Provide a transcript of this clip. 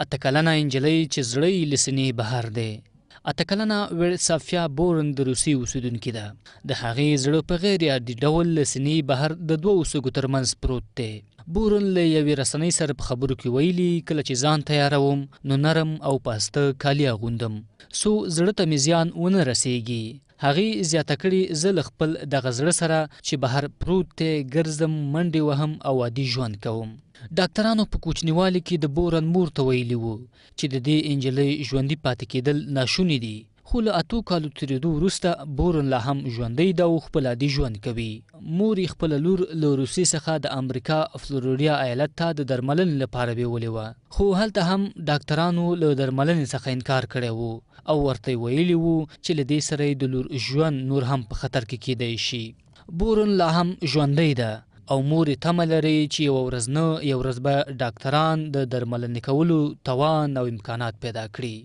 اته کلنه نجلۍ چې زړه یې له سینې بهر دی. اته کلنه ویرسافیا بورن د روسیې اوسیدونکې ده. د هغې زړه په غیر عادي ډول له سینې بهر د دوو سږو ترمنځ پروت دی. بورن له یوې رسنۍ سره په خبرو کې ویلي، کله چې ځان تیاروم نو نرم او پاسته کالي اغوندم څو زړه ته مې زیان ونه رسیږي. هغې زیاته کړې، زه له خپل دغه زړه سره چې بهر پروت دی ګرځم، منډې وهم او عادي ژوند کوم. ډاکټرانو په کوچنیوالي کې د بورن مور ته ویلي وو چې د دې نجلۍ ژوندي پاتې کېدل ناشوني دي، خو له 8 کالو تېرېدو وروسته بورن لا هم ژوندی ده او خپل عادي ژوند کوي. مور یې خپله لور له روسیې څخه د امریکا فلوریډا ایالت ته د درملنې لپاره بیولې وه، خو هلته هم ډاکټرانو له درملنې څخه انکار کړی و او ورته ویلي وو چې له دې سره یې د لور ژوند نور هم په خطر کې کیدی شي. بورن لا هم ژوندی ده او مور یې تمه لري چې یوه ورځ نه یوه ورځ به ډاکټران د درملنې کولو توان او امکانات پیدا کړي.